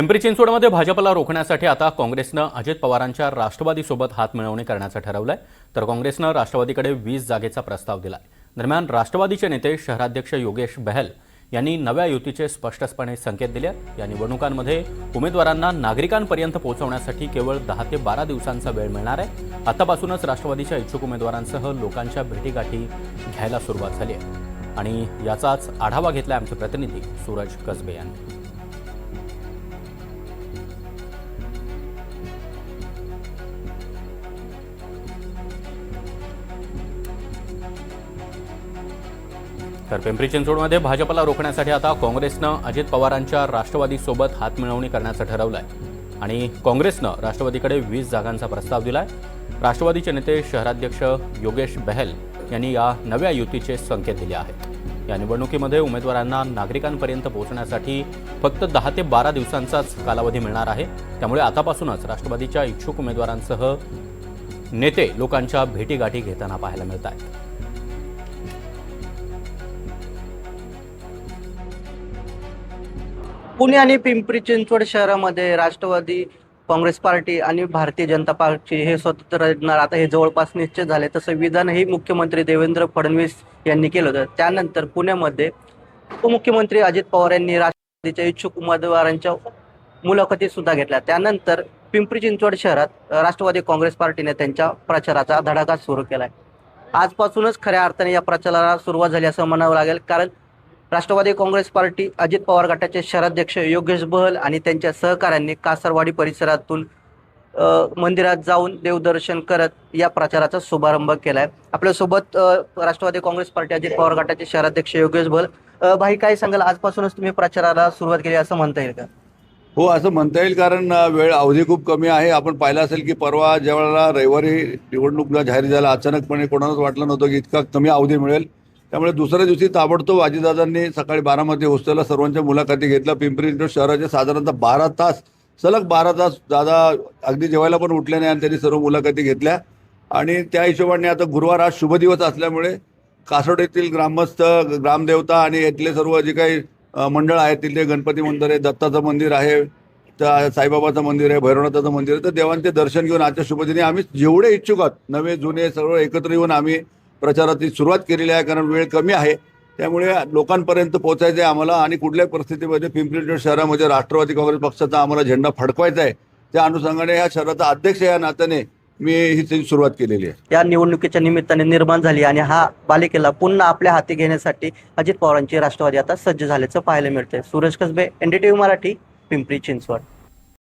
पिंपरी चिंचवडमध्ये भाजपला रोखण्यासाठी आता काँग्रेसनं अजित पवारांच्या राष्ट्रवादीसोबत हातमिळवणी करण्याचं ठरवलंय। तर काँग्रेसनं राष्ट्रवादीकडे 20 जागेचा प्रस्ताव दिलाय। दरम्यान राष्ट्रवादीचे नेते शहराध्यक्ष योगेश बहल यांनी नव्या युतीचे स्पष्टपणे संकेत दिले। या निवडणुकांमध्ये उमेदवारांना नागरिकांपर्यंत पोहोचवण्यासाठी केवळ 10 ते 12 दिवसांचा वेळ मिळणार आहे। आतापासूनच राष्ट्रवादीच्या इच्छुक उमेदवारांसह लोकांच्या भेटीगाठी घ्यायला सुरुवात झाली आहे आणि याचाच आढावा घेतला आमचे प्रतिनिधी सूरज कसबे यांनी। तर पिंपरी चिंचवडमध्ये भाजपला रोखण्यासाठी आता काँग्रेसनं अजित पवारांच्या राष्ट्रवादीसोबत हातमिळवणी करण्याचं ठरवलंय आणि काँग्रेसनं राष्ट्रवादीकडे 20 जागांचा प्रस्ताव दिलाय। राष्ट्रवादीचे नेते शहराध्यक्ष योगेश बहल यांनी या नव्या युतीचे संकेत दिले आहेत। या निवडणुकीमध्ये उमेदवारांना नागरिकांपर्यंत पोहोचण्यासाठी फक्त 10 ते 12 दिवसांचाच कालावधी मिळणार आहे। त्यामुळे आतापासूनच राष्ट्रवादीच्या इच्छुक उमेदवारांसह नेते लोकांच्या भेटीगाठी घेताना पाहायला मिळत आहेत। पुणे आणि पिंपरी चिंचवड शहरामध्ये राष्ट्रवादी काँग्रेस पार्टी आणि भारतीय जनता पार्टी हे स्वतंत्र लढणार आता हे जवळपास निश्चित झाले। तसं विधानही मुख्यमंत्री देवेंद्र फडणवीस यांनी केलं होतं। त्यानंतर पुण्यामध्ये उपमुख्यमंत्री अजित पवार यांनी राष्ट्रवादीच्या इच्छुक उमेदवारांच्या मुलाखती सुद्धा घेतल्या। त्यानंतर पिंपरी चिंचवड शहरात राष्ट्रवादी काँग्रेस पार्टीने त्यांच्या प्रचाराचा धडाका सुरू केलाय। आजपासूनच खऱ्या अर्थाने या प्रचाराला सुरुवात झाली असं म्हणावं लागेल, कारण राष्ट्रवादी काँग्रेस पार्टी अजित पवार गटाचे शहराध्यक्ष योगेश बहल आणि त्यांच्या सहकाऱ्यांनी कासारवाडी परिसरातून मंदिरात जाऊन देवदर्शन करत या प्रचाराचा शुभारंभ केलाय। आपल्यासोबत राष्ट्रवादी काँग्रेस पार्टी अजित पवार गटाचे शहराध्यक्ष योगेश बहल। भाई, काय सांगाल, आजपासूनच तुम्ही प्रचाराला सुरुवात केली असं म्हणता येईल का? हो, असं म्हणता येईल, कारण वेळ अवधी खूप कमी आहे। आपण पाहिलं असेल की परवा ज्यावेळेला रविवारी निवडणूक जाहीर झाला, अचानकपणे कोणालाच वाटलं नव्हतं की इतका कमी अवधी मिळेल। त्यामुळे दुसऱ्या दिवशी ताबडतोब अजितदादांनी सकाळी 12 मध्ये होस्टेलला सर्वांच्या मुलाखती घेतल्या। पिंपरी चिंचवड शहराचे साधारणतः 12 तास, सलग 12 तास दादा अगदी जेवायला पण उठले नाही आणि त्यांनी सर्व मुलाखती घेतल्या। आणि त्या हिशोबाने आता गुरुवार आज शुभ दिवस असल्यामुळे कासोड ग्रामस्थ, ग्रामदेवता आणि इथले सर्व जे काही मंडळ आहेत, तिथले गणपती मंदिर आहे, दत्ताचं मंदिर आहे, त्या साईबाबाचं मंदिर आहे, भैरवनाथाचं मंदिर आहे, तर देवांचे दर्शन घेऊन आजच्या शुभदिनी आम्ही जेवढे इच्छुक आहोत नवे जुने सर्व एकत्र येऊन आम्ही प्रचाराची सुरुवात केलेली आहे। कारण वेळ कमी आहे, त्यामुळे लोकांपर्यंत पोहोचायचं आहे आम्हाला आणि कुठल्याही परिस्थितीमध्ये पिंपरी चिंचवड शहरामध्ये राष्ट्रवादी काँग्रेस पक्षाचा आम्हाला झेंडा फडकवायचा आहे। त्या अनुषंगाने या शहराचा अध्यक्ष या नात्याने मी ही सुरुवात केलेली आहे। या निवडणुकीच्या निमित्ताने निर्माण झाली आणि हा बालेकिल्ला पुन्हा आपल्या हाती घेण्यासाठी अजित पवारांची राष्ट्रवादी आता सज्ज झाल्याचं पाहायला मिळतंय। सूरज कसबे, NDTV मराठी, पिंपरी चिंचवड।